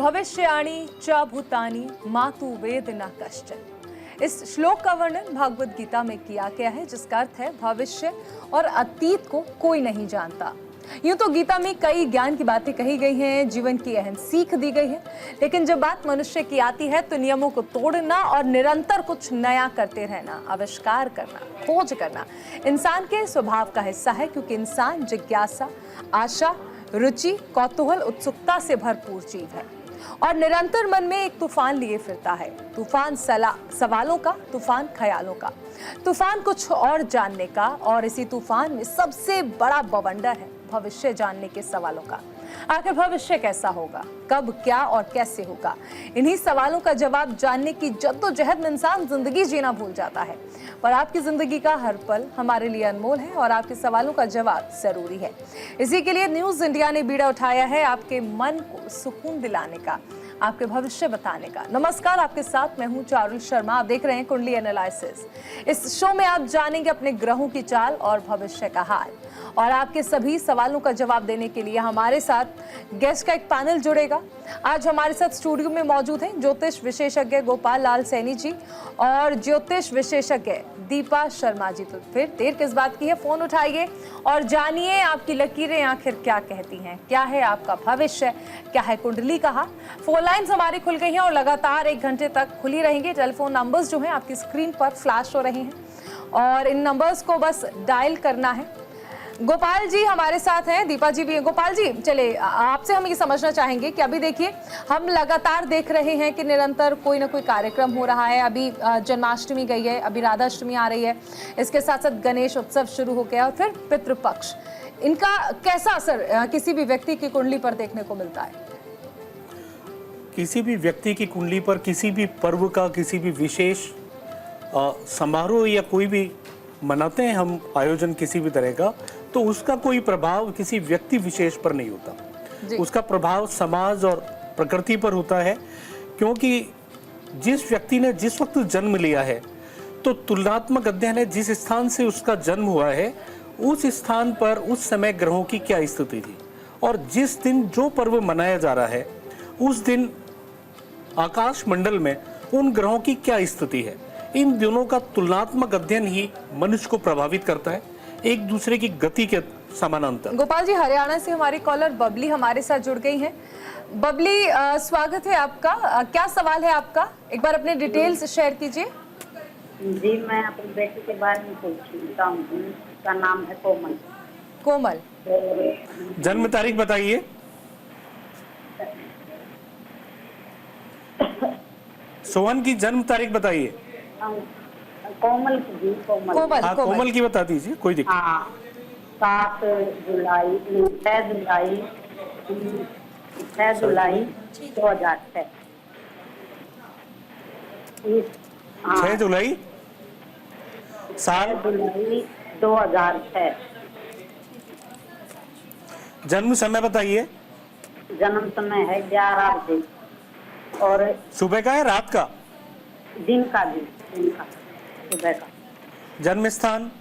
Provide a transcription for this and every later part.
भविष्याणि च भूतानि मातु वेद न कश्चन। इस श्लोक का वर्णन भागवत गीता में किया गया है, जिसका अर्थ है भविष्य और अतीत को कोई नहीं जानता। यूं तो गीता में कई ज्ञान की बातें कही गई हैं, जीवन की अहम सीख दी गई है, लेकिन जब बात मनुष्य की आती है तो नियमों को तोड़ना और निरंतर कुछ नया करते रहना, आविष्कार करना, खोज करना इंसान के स्वभाव का हिस्सा है, क्योंकि इंसान जिज्ञासा, आशा, रुचि, कौतूहल, उत्सुकता से भरपूर जीव है और निरंतर मन में एक तूफान लिए फिरता है। तूफान सवालों का, तूफान ख्यालों का, तूफान कुछ और जानने का, और इसी तूफान में सबसे बड़ा बवंडर है भविष्य जानने के सवालों का। आखिर भविष्य कैसा होगा, कब, क्या और कैसे होगा? इन्हीं सवालों का जवाब जानने की जद्दोजहद में इंसान जिंदगी जीना भूल जाता है। पर आपकी जिंदगी का हर पल हमारे लिए अनमोल है और आपके सवालों का जवाब जरूरी है। इसी के लिए न्यूज़ इंडिया ने बीड़ा उठाया है आपके मन को सुकून दिलाने का, आपके भविष्य बताने का। नमस्कार, आपके साथ मैं हूं चारुल शर्मा। आप देख रहे हैं कुंडली एनालिसिस। इस शो में आप जानेंगे अपने ग्रहों की चाल और भविष्य का हाल, और आपके सभी सवालों का जवाब देने के लिए हमारे साथ गेस्ट का एक पैनल जुड़ेगा। आज हमारे साथ स्टूडियो में मौजूद हैं ज्योतिष विशेषज्ञ गोपाल लाल सैनी जी और ज्योतिष विशेषज्ञ दीपा शर्मा जी। तो फिर देर किस बात की है, फोन उठाइए और जानिए आपकी लकीरें आखिर क्या कहती हैं, क्या है आपका भविष्य, क्या है कुंडली का हाल। फोन लाइन्स हमारी खुल गई हैं और लगातार 1 घंटे तक खुली रहेंगी। टेलीफोन नंबर्स जो हैं आपकी स्क्रीन पर फ्लैश हो रहे हैं और इन नंबर्स को बस डायल करना है। गोपाल जी हमारे साथ हैं, दीपा जी भी हैं। गोपाल जी, चले आपसे हम ये समझना चाहेंगे कि अभी देखिए हम लगातार देख रहे हैं कि निरंतर कोई ना कोई कार्यक्रम हो रहा है। अभी जन्माष्टमी गई है, अभी राधाष्टमी आ रही है, इसके साथ साथ गणेश उत्सव शुरू हो गया और फिर पितृपक्ष। इनका कैसा असर किसी भी व्यक्ति की कुंडली पर देखने को मिलता है? किसी भी व्यक्ति की कुंडली पर किसी भी पर्व का, किसी भी विशेष समारोह या कोई भी मनाते हैं हम आयोजन किसी भी तरह का, तो उसका कोई प्रभाव किसी व्यक्ति विशेष पर नहीं होता। उसका प्रभाव समाज और प्रकृति पर होता है, क्योंकि जिस व्यक्ति ने जिस वक्त जन्म लिया है तो तुलनात्मक अध्ययन है जिस स्थान से उसका जन्म हुआ है उस स्थान पर उस समय ग्रहों की क्या स्थिति थी, और जिस दिन जो पर्व मनाया जा रहा है उस दिन आकाश मंडल में उन ग्रहों की क्या स्थिति है। इन दोनों का तुलनात्मक अध्ययन ही मनुष्य को प्रभावित करता है, एक दूसरे की गति के समानांतर। गोपाल जी, हरियाणा से हमारी कॉलर बबली हमारे साथ जुड़ गई हैं। बबली, स्वागत है आपका। क्या सवाल है आपका? एक बार अपने डिटेल्स शेयर कीजिए। जी, मैं अपनी बेटी के बारे में पूछना हूँ। उसका नाम है कोमल। कोमल, जन्म तारीख बताइए। सोहन की जन्म तारीख बताइए। कोमल जी, कोमल। हाँ, कोमल की बता दीजिए, कोई दिक्कत। हाँ, 6 जुलाई 2006। 6 जुलाई साल 2006। जन्म समय बताइए। जन्म समय है 11 बजे और सुबह का है रात का? दिन का, सुबह का। जन्म स्थान?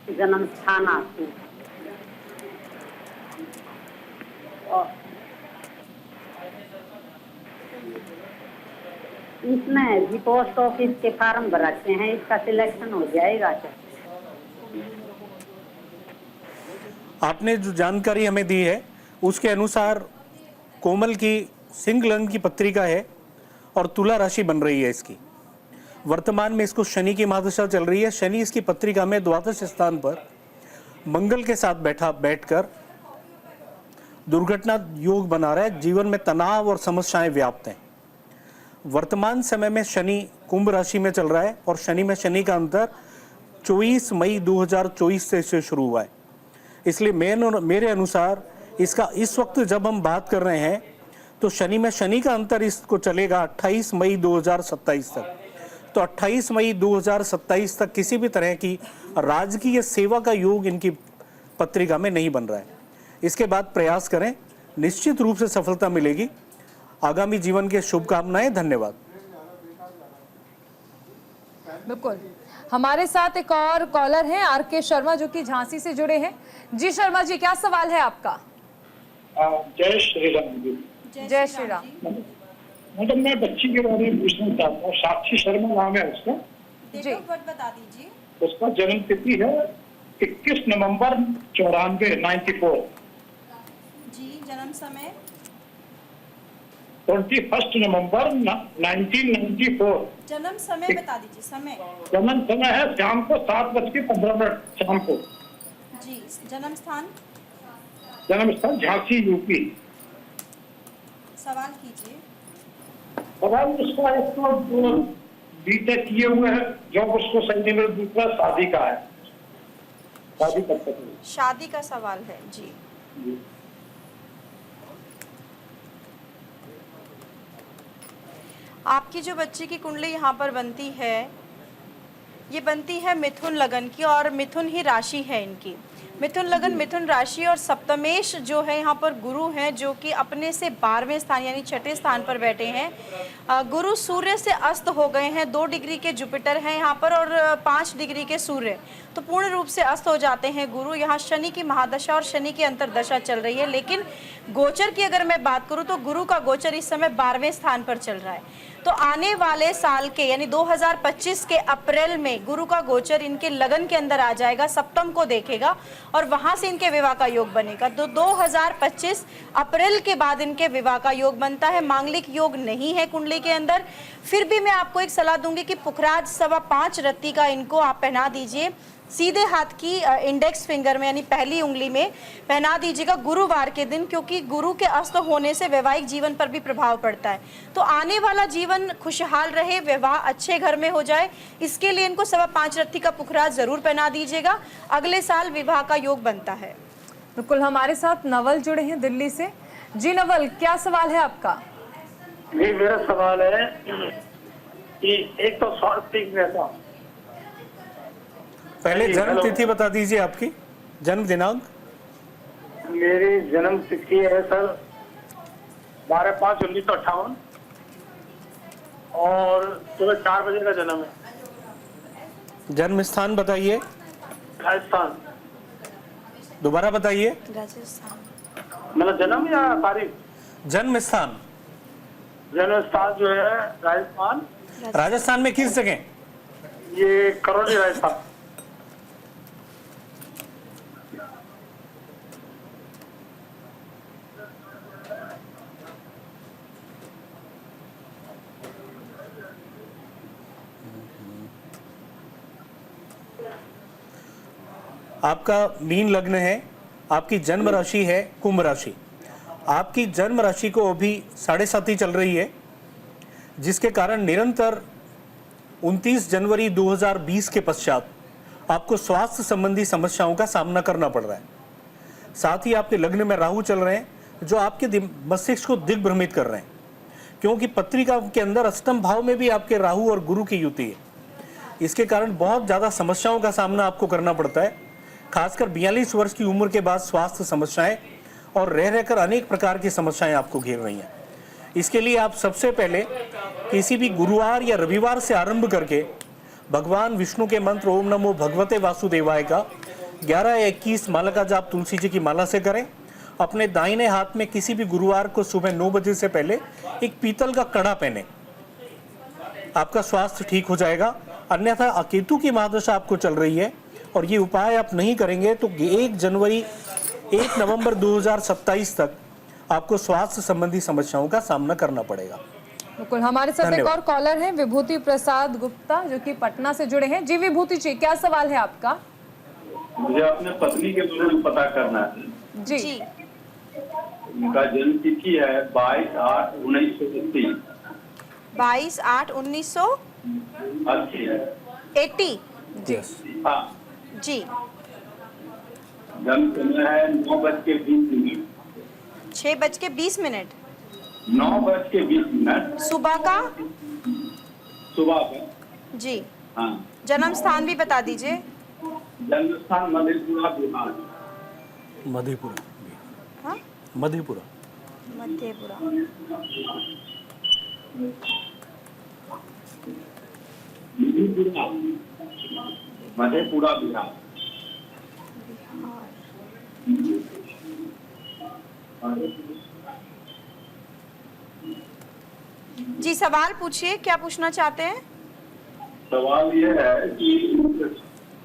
जन्म स्थान आती और इसमें जी पोस्ट ऑफिस के फार्म भर रखे हैं, इसका सिलेक्शन हो जाएगा क्या? आपने जो जानकारी हमें दी है उसके अनुसार कोमल की सिंह लग्न की पत्रिका है और तुला राशि बन रही है इसकी। वर्तमान में इसको शनि की महादशा चल रही है। शनि इसकी पत्रिका में द्वादश स्थान पर मंगल के साथ बैठकर दुर्घटना योग बना रहा है। जीवन में तनाव और समस्याएं व्याप्त हैं। वर्तमान समय में शनि कुंभ राशि में चल रहा है और शनि में शनि का अंतर 24 मई 2024 से शुरू हुआ है। इसलिए मेरे अनुसार इसका इस वक्त जब हम बात कर रहे हैं तो शनि में शनि का अंतर इसको चलेगा 28 मई 2027 तक। तो 28 मई 2027 तक किसी भी तरह की राजकीय सेवा का योग इनकी पत्रिका में नहीं बन रहा है। इसके बाद प्रयास करें, निश्चित रूप से सफलता मिलेगी। आगामी जीवन के शुभकामनाएं। धन्यवाद। बिल्कुल, हमारे साथ एक और कॉलर हैं आर.के. शर्मा, जो कि झांसी से जुड़े हैं। जी शर्मा जी, क्या सवाल है आपका? जय श्री राम जी। जय श्री राम। मैडम मैं बच्ची के बारे में पूछना चाहता हूँ। साक्षी शर्मा नाम है उसका। जी। डेट ऑफ बर्थ बता दीजिए। उसका जन्म तिथि है 21 नवंबर 94 जी, जन्म समय 21 नवंबर 1994। जन्म समय बता दीजिए। समय जन्म समय है शाम को 7:15 शाम को। जी, जन्म स्थान जन्म स्थल झांसी यूपी। सवाल कीजिए। सवाल उसका एक तो बीटेक किए हुए है, जॉब उसको सही नहीं मिल, दूसरा शादी का है, शादी कब तक है? शादी का सवाल है जी। आपकी जो बच्ची की कुंडली यहाँ पर बनती है, ये बनती है मिथुन लगन की, और मिथुन ही राशि है इनकी। मिथुन लगन, मिथुन राशि, और सप्तमेश जो है यहाँ पर गुरु हैं, जो कि अपने से 12वें स्थान यानी छठे स्थान पर बैठे हैं। गुरु सूर्य से अस्त हो गए हैं। 2 डिग्री के जुपिटर हैं यहाँ पर और 5 डिग्री के सूर्य, तो पूर्ण रूप से अस्त हो जाते हैं गुरु। यहाँ शनि की महादशा और शनि की अंतरदशा चल रही है, लेकिन गोचर की अगर मैं बात करूँ तो गुरु का गोचर इस समय 12वें स्थान पर चल रहा है। तो आने वाले साल के यानी 2025 के अप्रैल में गुरु का गोचर इनके लगन के अंदर आ जाएगा, सप्तम को देखेगा और वहां से इनके विवाह का योग बनेगा। तो 2025 अप्रैल के बाद इनके विवाह का योग बनता है। मांगलिक योग नहीं है कुंडली के अंदर। फिर भी मैं आपको एक सलाह दूंगी कि पुखराज 5.25 रत्ती का इनको आप पहना दीजिए, सीधे हाथ की इंडेक्स फिंगर में यानी पहली उंगली में पहना दीजिएगा गुरुवार के दिन, क्योंकि गुरु के अस्त होने से वैवाहिक जीवन पर भी प्रभाव पड़ता है। तो आने वाला जीवन खुशहाल रहे, विवाह अच्छे घर में हो जाए, इसके लिए इनको 5.25 रत्ती का पुखराज जरूर पहना दीजिएगा। अगले साल विवाह का योग बनता है। बिल्कुल, हमारे साथ नवल जुड़े हैं दिल्ली से। जी नवल, क्या सवाल है आपका? जी मेरा सवाल है कि एक तो स्वास्थ्य रहता, पहले जन्म तिथि बता दीजिए, आपकी जन्म दिनांक। मेरी जन्म तिथि है सर 12/5/1958 और सुबह 4 बजे का जन्म है। जन्म स्थान बताइए, राजस्थान। दोबारा बताइए। राजस्थान। मतलब जन्म या तारीख? जन्म स्थान। जन्म स्थान जो है राजस्थान। राजस्थान में किस जगह? ये करौली राजस्थान। आपका मीन लग्न है, आपकी जन्म राशि है कुंभ राशि। आपकी जन्म राशि को अभी 7.5 चल रही है, जिसके कारण निरंतर 29 जनवरी 2020 के पश्चात आपको स्वास्थ्य संबंधी समस्याओं का सामना करना पड़ रहा है। साथ ही आपके लग्न में राहु चल रहे हैं, जो आपके मस्तिष्क को दिग्भ्रमित कर रहे हैं, क्योंकि पत्रिका के अंदर अष्टम भाव में भी आपके राहु और गुरु की युति है। इसके कारण बहुत ज़्यादा समस्याओं का सामना आपको करना पड़ता है। खासकर 42 वर्ष की उम्र के बाद स्वास्थ्य समस्याएं और रह रहकर अनेक प्रकार की समस्याएं आपको घेर रही हैं। इसके लिए आप सबसे पहले किसी भी गुरुवार या रविवार से आरंभ करके भगवान विष्णु के मंत्र ओम नमो भगवते वासुदेवाय का 11 या 21 माला का जाप तुलसी जी की माला से करें। अपने दाहिने हाथ में किसी भी गुरुवार को सुबह 9 बजे से पहले एक पीतल का कड़ा पहने, आपका स्वास्थ्य ठीक हो जाएगा। अन्यथा अकेतु की महादशा आपको चल रही है और ये उपाय आप नहीं करेंगे तो 1 नवंबर 2027 तक आपको स्वास्थ्य संबंधी समस्याओं का सामना करना पड़ेगा। बिल्कुल, हमारे साथ एक और कॉलर हैं, विभूति प्रसाद गुप्ता, जो कि पटना से जुड़े हैं। जी विभूति जी, क्या सवाल है आपका? मुझे अपने पत्नी के बारे में पता करना है। जी। उनका जन्म तिथि है 22/8/1980। 22/8/1980 है 80। जी। हाँ। जी। जन्म समय है 9:20 6:20। 9:20 सुबह का? सुबह का। जी। हाँ। जन्म स्थान भी बता दीजिए। जन्म स्थान मधेपुरा बिहार। मधेपुरा। हाँ? मधेपुरा। मधेपुरा। मधेपुरा बिहार। जी सवाल पूछिए, क्या पूछना चाहते हैं? सवाल ये है कि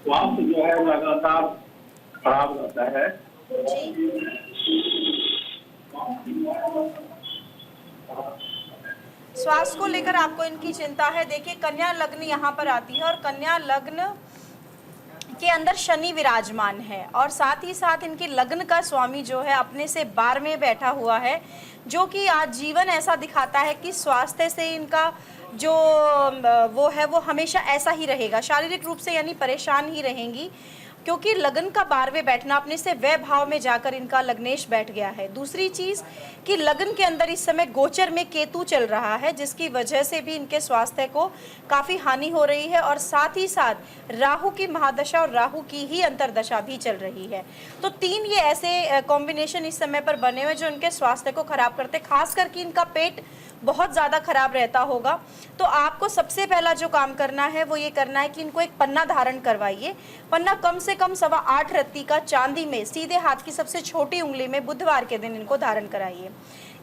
स्वास्थ्य जो है लगातार खराब रहता है। स्वास्थ्य को लेकर आपको इनकी चिंता है। देखिए कन्या लग्न यहाँ पर आती है और कन्या लग्न के अंदर शनि विराजमान है और साथ ही साथ इनके लग्न का स्वामी जो है अपने से 12 में बैठा हुआ है, जो कि आज जीवन ऐसा दिखाता है कि स्वास्थ्य से इनका जो वो है वो हमेशा ऐसा ही रहेगा, शारीरिक रूप से यानी परेशान ही रहेंगी, क्योंकि लगन का 12वें बैठना अपने से वह भाव में जाकर इनका लग्नेश बैठ गया है। दूसरी चीज कि लगन के अंदर इस समय गोचर में केतु चल रहा है, जिसकी वजह से भी इनके स्वास्थ्य को काफी हानि हो रही है और साथ ही साथ राहु की महादशा और राहु की ही अंतरदशा भी चल रही है। तो 3 ये ऐसे कॉम्बिनेशन इस समय पर बने हुए जो इनके स्वास्थ्य को खराब करते, खास करके इनका पेट बहुत ज़्यादा खराब रहता होगा। तो आपको सबसे पहला जो काम करना है वो ये करना है कि इनको एक पन्ना धारण करवाइए। पन्ना कम से कम 8.25 रत्ती का चांदी में सीधे हाथ की सबसे छोटी उंगली में बुधवार के दिन इनको धारण कराइए।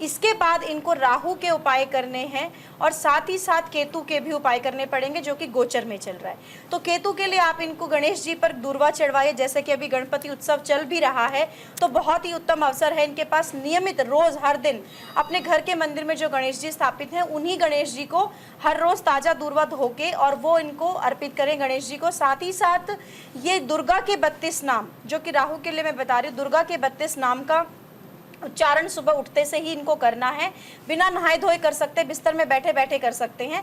इसके बाद इनको राहु के उपाय करने हैं और साथ ही साथ केतु के भी उपाय करने पड़ेंगे, जो कि गोचर में चल रहा है। तो केतु के लिए आप इनको गणेश जी पर दूर्वा चढ़वाइए। जैसे कि अभी गणपति उत्सव चल भी रहा है तो बहुत ही उत्तम अवसर है इनके पास, नियमित रोज हर दिन अपने घर के मंदिर में जो गणेश जी स्थापित हैं उन्हीं गणेश जी को हर रोज ताजा दूर्वा धोके और वो इनको अर्पित करें गणेश जी को। साथ ही साथ ये दुर्गा के 32 नाम, जो कि राहु के लिए मैं बता रही हूँ, दुर्गा के 32 नाम का उच्चारण सुबह उठते से ही इनको करना है। बिना नहाए धोए कर सकते हैं, बिस्तर में बैठे बैठे कर सकते हैं।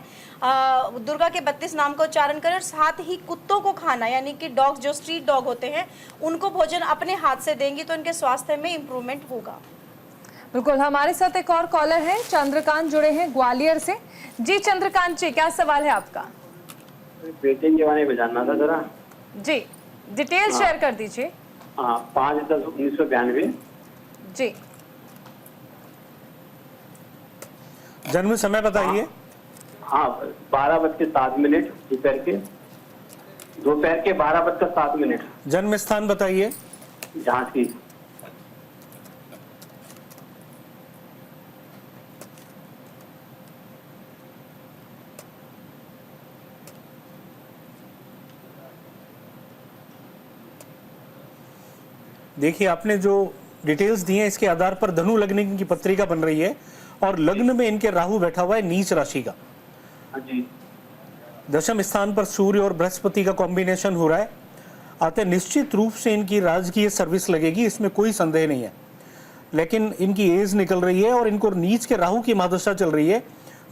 दुर्गा के 32 नाम का उच्चारण करें और साथ ही कुत्तों को खाना, यानी कि डॉग जो स्ट्रीट डॉग होते हैं उनको भोजन अपने हाथ से देंगी तो इनके स्वास्थ्य में इम्प्रूवमेंट होगा। बिल्कुल, हमारे साथ एक और कॉलर है, चंद्रकांत जुड़े हैं ग्वालियर से। जी चंद्रकांत जी, क्या सवाल है आपका? बेटे के बारे में जानना था जरा। जी डिटेल शेयर कर दीजिए। 5/10/1992। जी जन्म समय बताइए। हाँ 12:07 दोपहर के 12:07। जन्म स्थान बताइए। झांसी। देखिए आपने जो डिटेल्स दी हैं इसके आधार पर धनु लग्न की पत्रिका बन रही है और लग्न में इनके राहु बैठा हुआ है नीच राशि का। जी। दशम स्थान पर सूर्य और बृहस्पति का कॉम्बिनेशन हो रहा है। अतः निश्चित रूप से इनकी राजकीय सर्विस लगेगी, इसमें कोई संदेह नहीं है। लेकिन इनकी एज निकल रही है और इनको नीच के राहु की महादशा चल रही है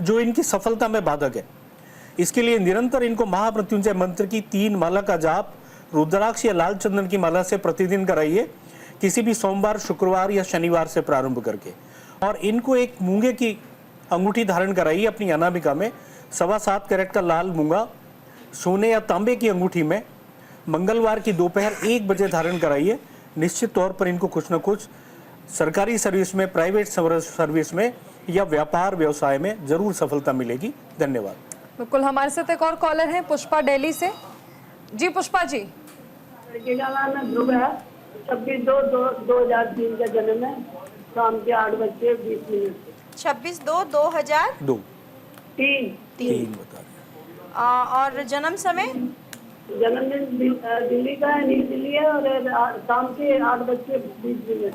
जो इनकी सफलता में बाधक है। इसके लिए निरंतर इनको महामृत्युंजय मंत्र की 3 माला का जाप रुद्राक्ष या लाल चंदन की माला से प्रतिदिन कराइए, किसी भी सोमवार, शुक्रवार या शनिवार से प्रारंभ करके। और इनको एक मूंगे की अंगूठी धारण कराइए अपनी अनामिका में। 7.25 कैरेट का लाल मूंगा सोने या तांबे की अंगूठी में मंगलवार की दोपहर 1 बजे धारण कराइए। निश्चित तौर पर इनको कुछ न कुछ सरकारी सर्विस में, प्राइवेट सर्विस में या व्यापार व्यवसाय में जरूर सफलता मिलेगी। धन्यवाद। बिल्कुल, हमारे साथ एक और कॉलर है पुष्पा दिल्ली से। जी पुष्पा जी। लड़के का नाम है ध्रुव है, 26/2/2003 का जन्म है, शाम के 8:20 26/2/2003। 3 बता दें। और जन्म समय? जन्मदिन दिल्ली का है, न्यू दिल्ली है और शाम के 8:20।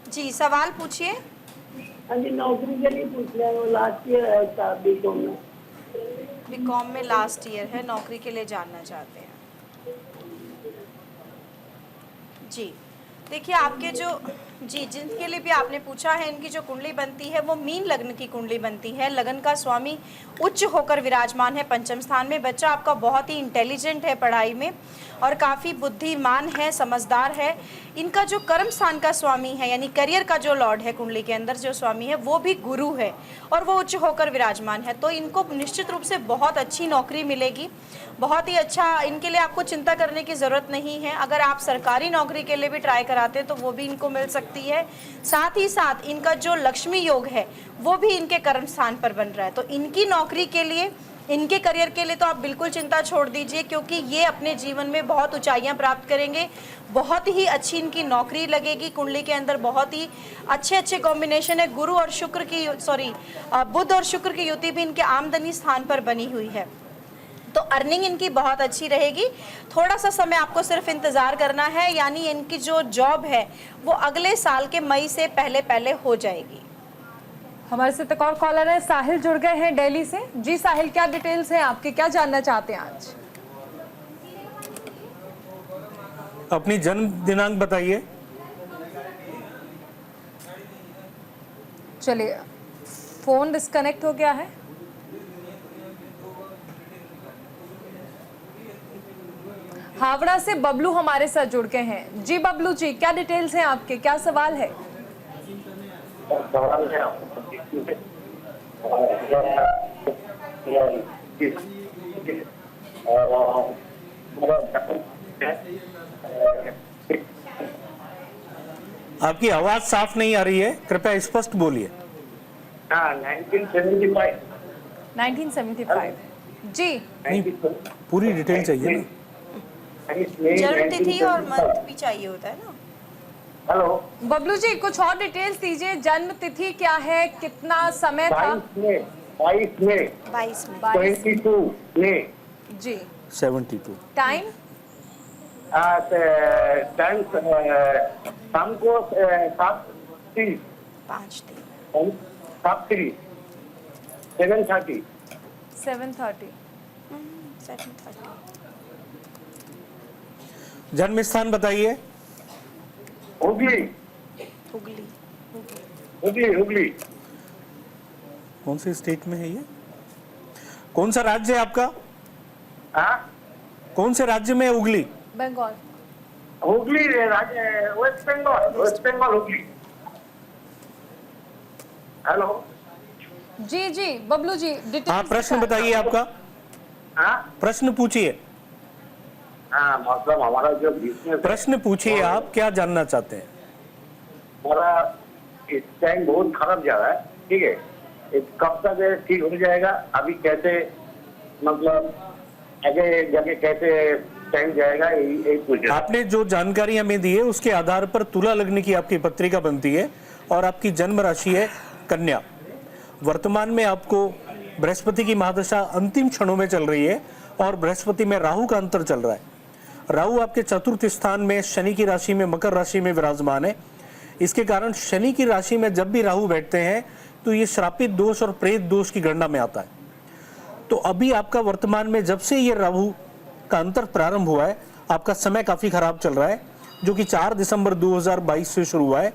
जी सवाल पूछिए। हाँ जी, नौकरी के लिए पूछ रहे हैं, वो लास्ट ईयर है बीकॉम में। बीकॉम में लास्ट ईयर है, नौकरी के लिए जानना चाहते हैं। जी देखिए आपके जो जिनके लिए भी आपने पूछा है, इनकी जो कुंडली बनती है वो मीन लग्न की कुंडली बनती है। लगन का स्वामी उच्च होकर विराजमान है पंचम स्थान में। बच्चा आपका बहुत ही इंटेलिजेंट है पढ़ाई में और काफ़ी बुद्धिमान है, समझदार है। इनका जो कर्म स्थान का स्वामी है, यानी करियर का जो लॉर्ड है कुंडली के अंदर जो स्वामी है, वो भी गुरु है और वो उच्च होकर विराजमान है। तो इनको निश्चित रूप से बहुत अच्छी नौकरी मिलेगी, बहुत ही अच्छा। इनके लिए आपको चिंता करने की ज़रूरत नहीं है। अगर आप सरकारी नौकरी के लिए भी ट्राई कराते हैं तो वो भी इनको मिल सकती है। साथ ही साथ इनका जो लक्ष्मी योग है वो भी इनके कर्म स्थान पर बन रहा है। तो इनकी नौकरी के लिए इनके करियर के लिए तो आप बिल्कुल चिंता छोड़ दीजिए, क्योंकि ये अपने जीवन में बहुत ऊंचाइयां प्राप्त करेंगे। बहुत ही अच्छी इनकी नौकरी लगेगी। कुंडली के अंदर बहुत ही अच्छे अच्छे कॉम्बिनेशन है। गुरु और शुक्र की बुध और शुक्र की युति भी इनके आमदनी स्थान पर बनी हुई है, तो अर्निंग इनकी बहुत अच्छी रहेगी। थोड़ा सा समय आपको सिर्फ इंतज़ार करना है, यानी इनकी जो जॉब है वो अगले साल के मई से पहले पहले हो जाएगी। हमारे साथ एक और कॉलर है, साहिल जुड़ गए हैं दिल्ली से। जी साहिल, क्या डिटेल्स हैं आपके, क्या जानना चाहते हैं आज? अपनी जन्म दिनांक बताइए। चलिए, फोन डिस्कनेक्ट हो गया है। हावड़ा से बबलू हमारे साथ जुड़ गए हैं। जी बबलू जी, क्या डिटेल्स हैं आपके, क्या सवाल है? सवाल है आपकी आवाज साफ नहीं आ रही है, कृपया स्पष्ट बोलिए। 1975 1975 जी। नहीं, पूरी डिटेल चाहिए ना। जन्म तिथि और मंथ भी चाहिए होता है ना। हेलो, बबलू जी, कुछ और डिटेल्स दीजिए। जन्म तिथि क्या है, कितना समय था? 22 में 22 में 22 में जी। 72। टाइम? टाइम शाम को 7:30 7:30 7:30 7:30। 7:30। जन्म स्थान बताइए। हुगली हुगली। हुगली हुगली। कौन से स्टेट में है ये? कौन सा राज्य है आपका? हाँ, कौन से राज्य में है उगली? बंगाल। हुगली वेस्ट बंगाल हुगली। हेलो, जी जी बबलू जी, हाँ, डिटेल्स प्रश्न बताइए आपका। हाँ प्रश्न पूछिए। हाँ, मतलब हमारा जो बिजनेस प्रश्न पूछिए, आप क्या जानना चाहते हैं? हमारा इस टाइम बहुत खराब जा रहा है, ठीक है। कब तक ये ठीक हो जाएगा? अभी कैसे, मतलब आगे जाके कैसे टाइम जाएगा, यही पूछ रहा। आपने जो जानकारी हमें दी है उसके आधार पर तुला लग्न की आपकी पत्रिका बनती है और आपकी जन्म राशि है कन्या। वर्तमान में आपको बृहस्पति की महादशा अंतिम क्षणों में चल रही है और बृहस्पति में राहु का अंतर चल रहा है। राहु आपके चतुर्थ स्थान में शनि की राशि में मकर राशि में विराजमान है। इसके कारण शनि की राशि में जब भी राहु बैठते हैं तो ये श्रापित दोष और प्रेत दोष की गणना में आता है। तो अभी आपका वर्तमान में जब से ये राहु का अंतर प्रारंभ हुआ है, आपका समय काफी खराब चल रहा है, जो कि 4 दिसंबर 2022 से शुरू हुआ है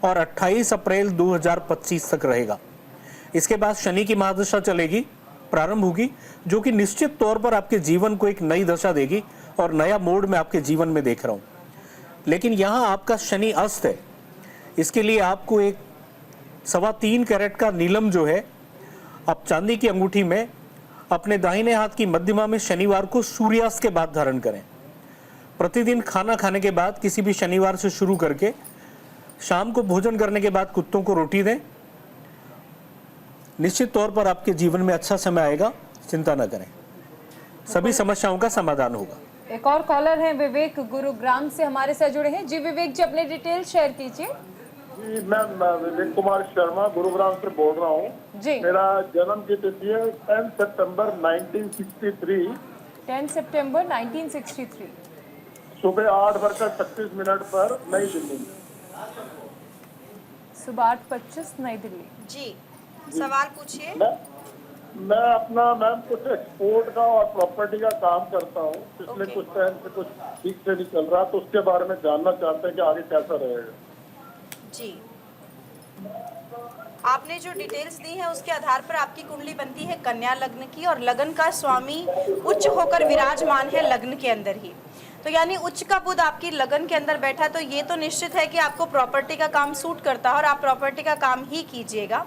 और 28 अप्रैल 2025 तक रहेगा। इसके बाद शनि की महादशा चलेगी, प्रारंभ होगी, जो कि निश्चित तौर पर आपके जीवन को एक नई दशा देगी और नया मोड़ में आपके जीवन में देख रहा हूं। लेकिन यहां आपका शनि अस्त है, इसके लिए आपको एक 3.25 कैरेट का नीलम जो है आप चांदी की अंगूठी में अपने दाहिने हाथ की मध्यमा में शनिवार को सूर्यास्त के बाद धारण करें। प्रतिदिन खाना खाने के बाद किसी भी शनिवार से शुरू करके शाम को भोजन करने के बाद कुत्तों को रोटी दें। निश्चित तौर पर आपके जीवन में अच्छा समय आएगा, चिंता न करें, सभी समस्याओं का समाधान होगा। एक और कॉलर हैं विवेक गुरुग्राम से हमारे साथ जुड़े हैं। जी विवेक जी, अपने डिटेल शेयर कीजिए। जी, मैं विवेक कुमार शर्मा गुरुग्राम से बोल रहा हूँ। जी। मेरा जन्म की तिथि है 10 सितंबर 1963। 10 सितंबर 1963 सुबह 8:36 पर नई दिल्ली में। सुबह 8:25 नई दिल्ली। जी, सवाल पूछिए। मैं अपना मैम कुछ एक्सपोर्ट का और प्रॉपर्टी का काम करता हूँ। पिछले कुछ टाइम से कुछ ठीक से नहीं चल रहा, तो उसके बारे में जानना चाहते हैं कि आगे कैसा रहेगा। जी, आपने जो डिटेल्स दी है उसके आधार पर आपकी कुंडली बनती है कन्या लग्न की, और लग्न का स्वामी उच्च होकर विराजमान है लग्न के अंदर ही। तो यानी उच्च का बुध आपकी लगन के अंदर बैठा है, तो ये तो निश्चित है कि आपको प्रॉपर्टी का काम सूट करता है और आप प्रॉपर्टी का काम ही कीजिएगा।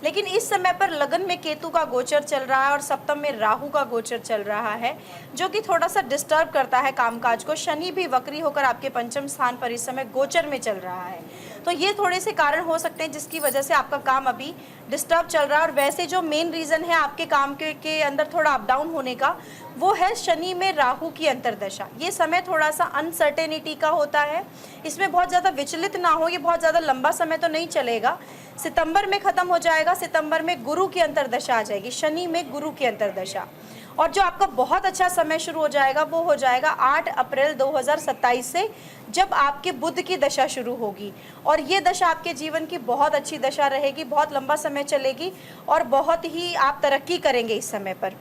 लेकिन इस समय पर लगन में केतु का गोचर चल रहा है और सप्तम में राहु का गोचर चल रहा है, जो कि थोड़ा सा डिस्टर्ब करता है कामकाज को। शनि भी वक्री होकर आपके पंचम स्थान पर इस समय गोचर में चल रहा है, तो ये थोड़े से कारण हो सकते हैं जिसकी वजह से आपका काम अभी डिस्टर्ब चल रहा है। और वैसे जो मेन रीज़न है आपके काम के अंदर थोड़ा अप डाउन होने का, वो है शनि में राहु की अंतर्दशा। ये समय थोड़ा सा अनसर्टेनिटी का होता है, इसमें बहुत ज़्यादा विचलित ना हो। ये बहुत ज़्यादा लंबा समय तो नहीं चलेगा, सितंबर में ख़त्म हो जाएगा। सितंबर में गुरु की अंतर्दशा आ जाएगी, शनि में गुरु की अंतर्दशा। और जो आपका बहुत अच्छा समय शुरू हो जाएगा वो हो जाएगा 8 अप्रैल 2027 से, जब आपके बुध की दशा शुरू होगी। और ये दशा आपके जीवन की बहुत अच्छी दशा रहेगी, बहुत लंबा समय चलेगी और बहुत ही आप तरक्की करेंगे इस समय पर।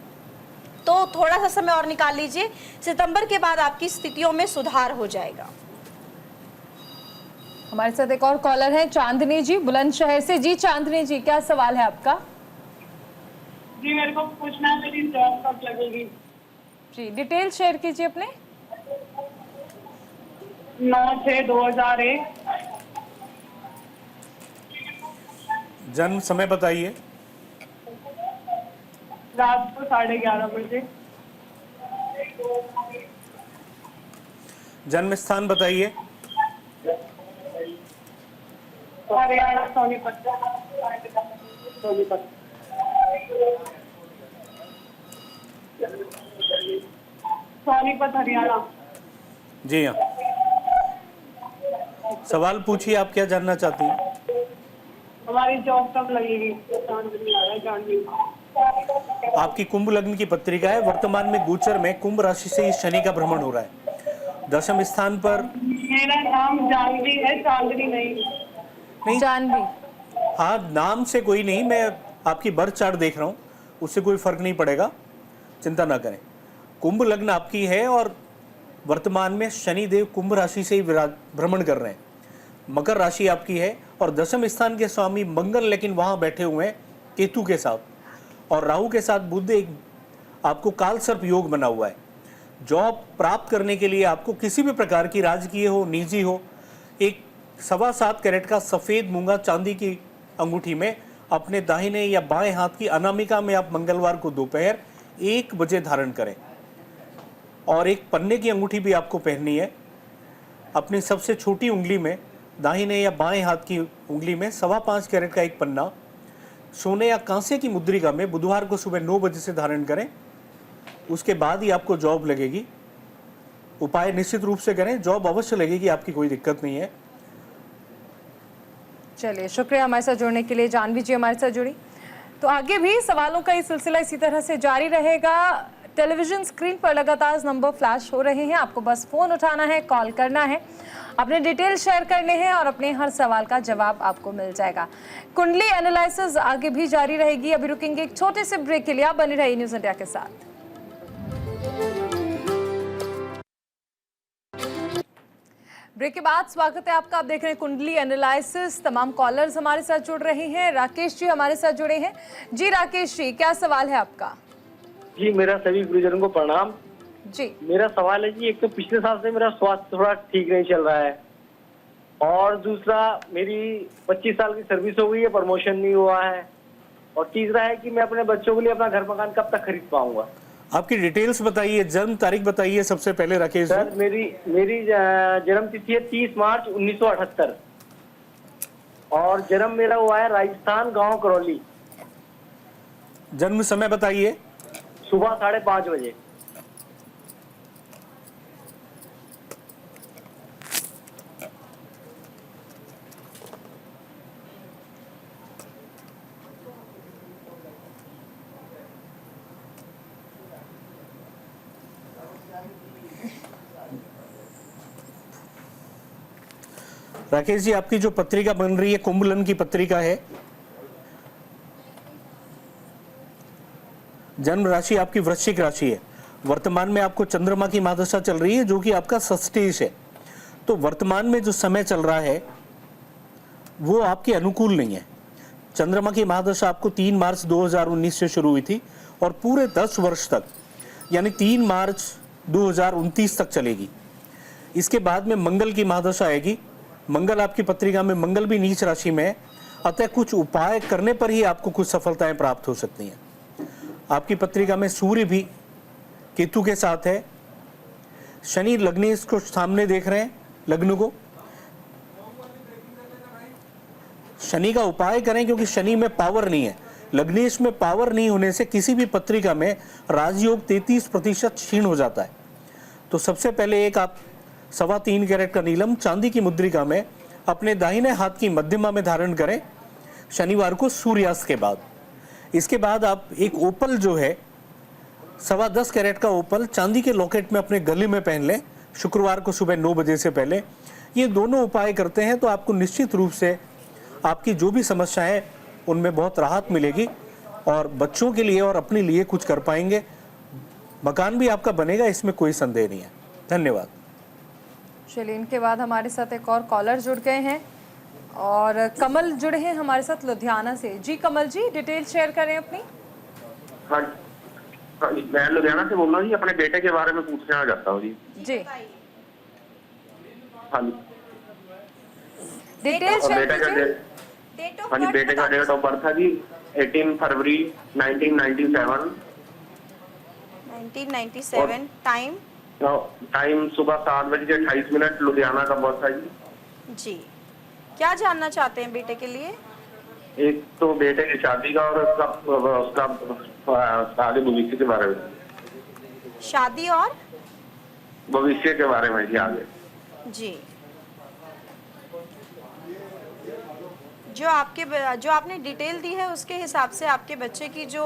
तो थोड़ा सा समय और निकाल लीजिए, सितंबर के बाद आपकी स्थितियों में सुधार हो जाएगा। हमारे साथ एक और कॉलर है चांदनी जी बुलंदशहर से। जी चांदनी जी, क्या सवाल है आपका? जी मेरे को पूछना है मेरी जॉब कब लगेगी? जी डिटेल शेयर कीजिए अपने। 9/6/2001। जन्म समय बताइए। रात को 11:30 बजे। जन्म स्थान बताइए। हरियाणा सोनीपत। सोनीपत हरियाणा। जी हाँ, सवाल पूछिए, आप क्या जानना चाहती हैं? हमारी जॉब कब लगेगी? जानवी। आपकी कुंभ लग्न की पत्रिका है। वर्तमान में गोचर में कुंभ राशि से इस शनि का भ्रमण हो रहा है। दशम स्थान पर मेरा नाम जानवी है, चांदनी नहीं। नहीं, जानवी। हाँ, नाम से कोई नहीं, मैं आपकी बर्थ चार्ट देख रहा हूँ, उससे कोई फर्क नहीं पड़ेगा, चिंता ना करें। कुंभ लग्न आपकी है और वर्तमान में शनि देव कुंभ राशि से ही भ्रमण कर रहे हैं। मकर राशि आपकी है और दशम स्थान के स्वामी मंगल लेकिन वहाँ बैठे हुए हैं केतु के साथ, और राहु के साथ बुध एक आपको काल सर्प योग बना हुआ है। जॉब प्राप्त करने के लिए आपको किसी भी प्रकार की राजकीय हो, निजी हो, एक 7.25 कैरेट का सफ़ेद मूंगा चांदी की अंगूठी में अपने दाहिने या बाएं हाथ की अनामिका में आप मंगलवार को दोपहर 1 बजे धारण करें। और एक पन्ने की अंगूठी भी आपको पहननी है। अपनी सबसे छोटी उंगली में, दाहिने या बाएं हाथ की उंगली में 5.25 कैरेट का एक पन्ना सोने या कांसे की मुद्रिका में बुधवार को सुबह 9 बजे से धारण करें। उसके बाद ही आपको जॉब लगेगी। उपाय निश्चित रूप से करें, जॉब अवश्य लगेगी, आपकी कोई दिक्कत नहीं है। चलिए, शुक्रिया हमारे साथ जुड़ने के लिए। जानवी जी हमारे साथ जुड़ी। तो आगे भी सवालों का ये सिलसिला इसी तरह से जारी रहेगा। टेलीविजन स्क्रीन पर लगातार नंबर फ्लैश हो रहे हैं, आपको बस फ़ोन उठाना है, कॉल करना है, अपने डिटेल शेयर करने हैं और अपने हर सवाल का जवाब आपको मिल जाएगा। कुंडली एनालिसिस आगे भी जारी रहेगी। अभी रुकेंगे एक छोटे से ब्रेक के लिए, आप बने रहिए न्यूज़ इंडिया के साथ। ब्रेक के बाद स्वागत है आपका। आप देख रहे हैं कुंडली एनालिसिस। तमाम कॉलर्स हमारे साथ जुड़ रहे हैं। राकेश जी हमारे साथ जुड़े हैं। जी राकेश जी, क्या सवाल है आपका? जी मेरा सभी गुरुजनों को प्रणाम जी। मेरा सवाल है जी, एक तो पिछले साल से मेरा स्वास्थ्य थोड़ा ठीक नहीं चल रहा है, और दूसरा मेरी 25 साल की सर्विस हो गई है, प्रमोशन नहीं हुआ है, और तीसरा है कि मैं अपने बच्चों के लिए अपना घर मकान कब तक खरीद पाऊंगा। आपकी डिटेल्स बताइए, जन्म तारीख बताइए सबसे पहले राकेश जी। सर मेरी जन्म तिथि है 30 मार्च 1978 और जन्म मेरा हुआ है राजस्थान, गांव करौली। जन्म समय बताइए। सुबह 5:30 बजे। राकेश जी, आपकी जो पत्रिका बन रही है कुंभ लग्न की पत्रिका है। जन्म राशि आपकी वृश्चिक राशि है। वर्तमान में आपको चंद्रमा की महादशा चल रही है जो कि आपका षष्ठेश है। तो वर्तमान में जो समय चल रहा है वो आपके अनुकूल नहीं है। चंद्रमा की महादशा आपको 3 मार्च 2019 से शुरू हुई थी और पूरे 10 वर्ष तक यानी 3 मार्च 2029 तक चलेगी। इसके बाद में मंगल की महादशा आएगी। मंगल आपकी पत्रिका में, मंगल भी नीच राशि में है, अतः कुछ उपाय करने पर ही आपको कुछ सफलताएं प्राप्त हो सकती हैं। आपकी पत्रिका में सूर्य भी केतु के साथ है। शनि लग्न इसको सामने देख रहे हैं, लग्न को शनि का उपाय करें, क्योंकि शनि में पावर नहीं है। लग्नेश में पावर नहीं होने से किसी भी पत्रिका में राजयोग 33% क्षीण हो जाता है। तो सबसे पहले एक आप 3.25 कैरेट का नीलम चांदी की मुद्रिका में अपने दाहिने हाथ की मध्यमा में धारण करें शनिवार को सूर्यास्त के बाद। इसके बाद आप एक ओपल जो है 10.25 कैरेट का ओपल चांदी के लॉकेट में अपने गले में पहन लें शुक्रवार को सुबह 9 बजे से पहले। ये दोनों उपाय करते हैं तो आपको निश्चित रूप से आपकी जो भी समस्याएं उनमें बहुत राहत मिलेगी और बच्चों के लिए और अपने लिए कुछ कर पाएंगे। मकान भी आपका बनेगा, इसमें कोई संदेह नहीं है। धन्यवाद। चलिए, इनके बाद हमारे साथ एक और कॉलर जुड़ गए हैं और कमल जुड़े हैं हमारे साथ लुधियाना से। जी कमल जी, डिटेल शेयर करें अपनी। हाँ जी, मैं लुधियाना से बोल रहा हूँ जी, अपने बेटे के बारे में पूछना चाहता हूँ जी। जी हाँ जी, डिटेल शेयर कीजिए। हाँ जी, बेटे का डेट ऑफ बर्थ है जी 18 फरवरी 1997। 1997। टाइम सुबह 7 बजे 28 मिनट, लुधियाना का बर्थ है जी। जी, क्या जानना चाहते हैं बेटे के लिए? एक तो बेटे की शादी का और उसका आगे भविष्य के बारे में। शादी और भविष्य के बारे में जी आगे। जी, जो आपने डिटेल दी है उसके हिसाब से आपके बच्चे की जो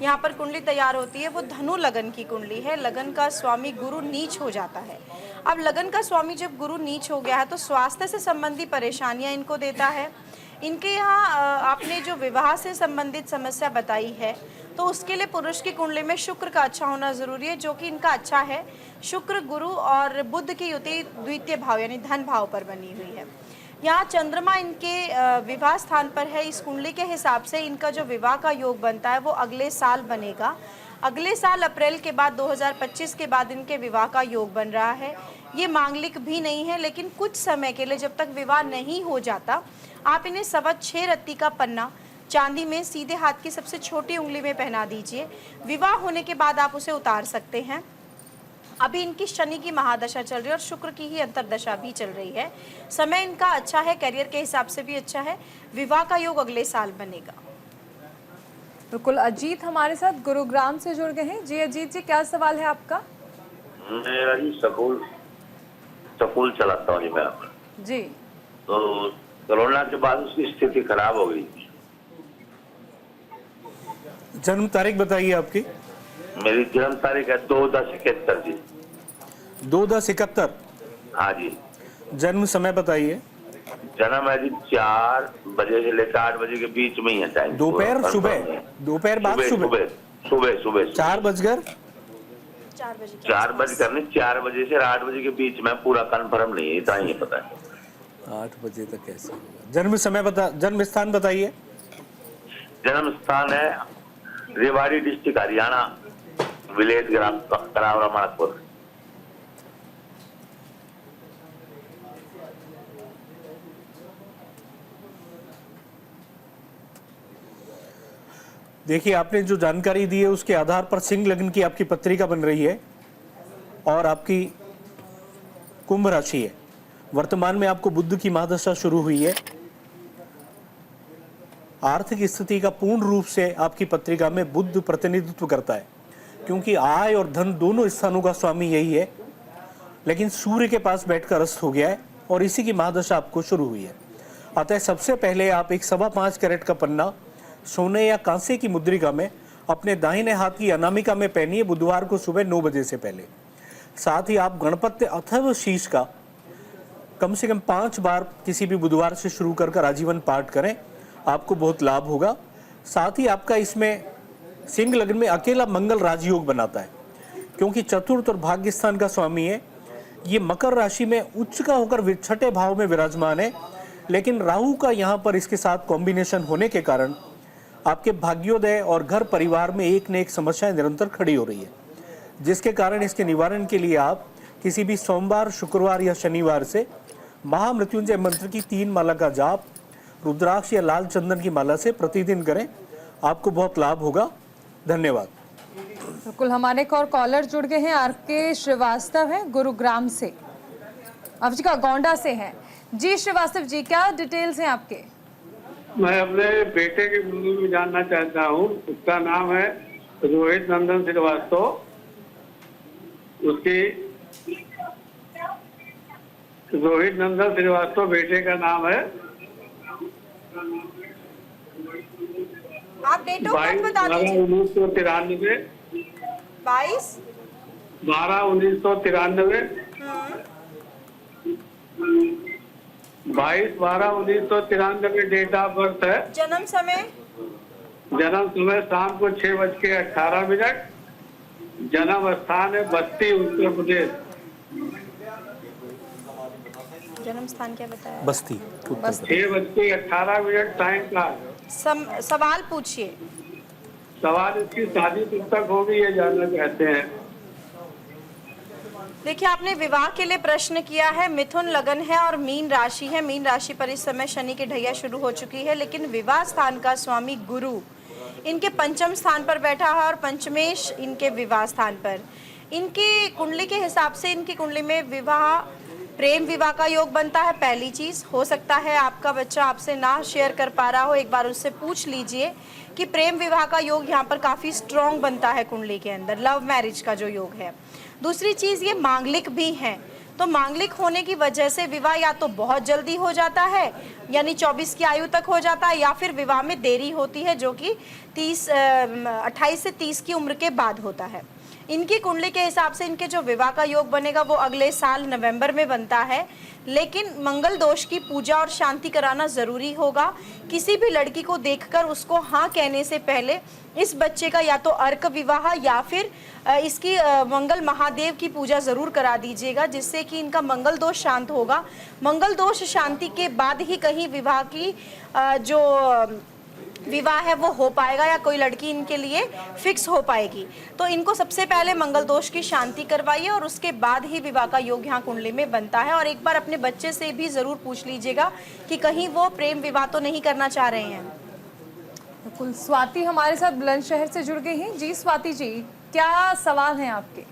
यहाँ पर कुंडली तैयार होती है वो धनु लगन की कुंडली है। लगन का स्वामी गुरु नीच हो जाता है। अब लगन का स्वामी जब गुरु नीच हो गया है तो स्वास्थ्य से संबंधी परेशानियाँ इनको देता है। इनके यहाँ आपने जो विवाह से संबंधित समस्या बताई है तो उसके लिए पुरुष की कुंडली में शुक्र का अच्छा होना जरूरी है, जो कि इनका अच्छा है। शुक्र, गुरु और बुध की युति द्वितीय भाव यानी धन भाव पर बनी हुई है। यहाँ चंद्रमा इनके विवाह स्थान पर है। इस कुंडली के हिसाब से इनका जो विवाह का योग बनता है वो अगले साल बनेगा। अगले साल अप्रैल के बाद 2025 के बाद इनके विवाह का योग बन रहा है। ये मांगलिक भी नहीं है, लेकिन कुछ समय के लिए जब तक विवाह नहीं हो जाता आप इन्हें 6.25 रत्ती का पन्ना चांदी में सीधे हाथ की सबसे छोटी उंगली में पहना दीजिए। विवाह होने के बाद आप उसे उतार सकते हैं। अभी इनकी शनि की महादशा चल रही है और शुक्र की ही अंतरदशा भी चल रही है। समय इनका अच्छा है, करियर के हिसाब से भी अच्छा है। विवाह का योग अगले साल बनेगा। बिल्कुल। अजीत हमारे साथ गुरुग्राम से जुड़ गए हैं। जी अजीत जी, क्या सवाल है आपका? मेरा जी स्कूल चलाता हूँ जी मैं जी। तो कोरोना के बाद उसकी स्थिति खराब हो गई। जन्म तारीख बताइए आपकी। मेरी जन्म तारीख है 2/10/71 जी। 2/10/71। हाँ जी। जन्म समय बताइए। जन्म है जी 4 बजे से लेकर 8 बजे के बीच में ही है टाइम। दोपहर, सुबह, दोपहर बाद, सुबह 4 बजकर 4 बजे से 8 बजे के बीच में, पूरा कंफर्म नहीं है, इतना ही पता है। 8 बजे तक कैसे होगा? जन्म समय जन्म स्थान बताइए। जन्म स्थान है रेवाड़ी डिस्ट्रिक्ट हरियाणा, विलेज ग्राम करावड़ा मानकपुर। देखिए, आपने जो जानकारी दी है उसके आधार पर सिंह लग्न की आपकी पत्रिका बन रही है और आपकी कुंभ राशि है। वर्तमान में आपको बुध की महादशा शुरू हुई है। आर्थिक स्थिति का पूर्ण रूप से आपकी पत्रिका में बुध प्रतिनिधित्व करता है, क्योंकि आय और धन दोनों स्थानों का स्वामी यही है, लेकिन सूर्य के पास बैठकर अस्त हो गया है और इसी की महादशा आपको शुरू हुई है। अतः सबसे पहले आप एक 5.25 कैरेट का पन्ना सोने या कांसे की मुद्रिका में अपने दाहिने हाथ की अनामिका में पहनिए बुधवार को सुबह 9 बजे से पहले। साथ ही आप गणपत्य अथर्व शीर्ष का कम से कम 5 बार किसी भी बुधवार से शुरू कर आजीवन पाठ करें, आपको बहुत लाभ होगा। साथ ही आपका इसमें सिंह लग्न में अकेला मंगल राजयोग बनाता है, क्योंकि चतुर्थ और भाग्य स्थान का स्वामी है। ये मकर राशि में उच्च का होकर छठे भाव में विराजमान है, लेकिन राहु का यहाँ पर इसके साथ कॉम्बिनेशन होने के कारण आपके भाग्योदय और घर परिवार में एक न एक समस्याएं निरंतर खड़ी हो रही है, जिसके कारण इसके निवारण के लिए आप किसी भी सोमवार, शुक्रवार या शनिवार से महामृत्युंजय मंत्र की 3 माला का जाप रुद्राक्ष या लाल चंदन की माला से प्रतिदिन करें, आपको बहुत लाभ होगा। धन्यवाद। बिल्कुल। हमारे एक और कॉलर जुड़ गए हैं। आर.के. श्रीवास्तव है गुरुग्राम से, अब जी का गोंडा से हैं। जी श्रीवास्तव जी, क्या डिटेल्स हैं आपके? मैं अपने बेटे के बारे में जानना चाहता हूँ। उसका नाम है रोहित नंदन श्रीवास्तव। उसकी रोहित नंदन श्रीवास्तव बेटे का नाम है। आप डेट ऑफ बर्थ बता दीजिए। 1993 22 12/1993 22/12/1993 डेट ऑफ बर्थ है। जन्म समय जन्म समय शाम को 6:18। जन्म स्थान है बस्ती, उत्तर प्रदेश। जन्म स्थान क्या बताया? बस्ती, उत्तर प्रदेश। 6:18 टाइम का। सवाल पूछिए। सवाल इसकी शादी कब तक होगी ये जानना चाहते हैं। देखिए, आपने विवाह के लिए प्रश्न किया है। मिथुन लगन है और मीन राशि है। मीन राशि पर इस समय शनि की ढैया शुरू हो चुकी है, लेकिन विवाह स्थान का स्वामी गुरु इनके पंचम स्थान पर बैठा है और पंचमेश इनके विवाह स्थान पर। इनकी कुंडली के हिसाब से इनकी कुंडली में विवाह, प्रेम विवाह का योग बनता है। पहली चीज, हो सकता है आपका बच्चा आपसे ना शेयर कर पा रहा हो, एक बार उससे पूछ लीजिए कि प्रेम विवाह का योग यहाँ पर काफी स्ट्रॉन्ग बनता है कुंडली के अंदर, लव मैरिज का जो योग है। दूसरी चीज, ये मांगलिक भी हैं, तो मांगलिक होने की वजह से विवाह या तो बहुत जल्दी हो जाता है, यानी 24 की आयु तक हो जाता है, या फिर विवाह में देरी होती है, जो कि 28 से 30 की उम्र के बाद होता है। इनकी कुंडली के हिसाब से इनके जो विवाह का योग बनेगा वो अगले साल नवंबर में बनता है, लेकिन मंगल दोष की पूजा और शांति कराना ज़रूरी होगा। किसी भी लड़की को देखकर उसको हाँ कहने से पहले इस बच्चे का या तो अर्क विवाह या फिर इसकी मंगल महादेव की पूजा ज़रूर करा दीजिएगा, जिससे कि इनका मंगल दोष शांत होगा। मंगल दोष शांति के बाद ही कहीं विवाह की जो विवाह है वो हो पाएगा या कोई लड़की इनके लिए फिक्स हो पाएगी। तो इनको सबसे पहले मंगल दोष की शांति करवाइए और उसके बाद ही विवाह का योग यहाँ कुंडली में बनता है। और एक बार अपने बच्चे से भी ज़रूर पूछ लीजिएगा कि कहीं वो प्रेम विवाह तो नहीं करना चाह रहे हैं। बिल्कुल। स्वाति हमारे साथ बुलंदशहर से जुड़ गई हैं। जी स्वाति जी, क्या सवाल हैं आपके?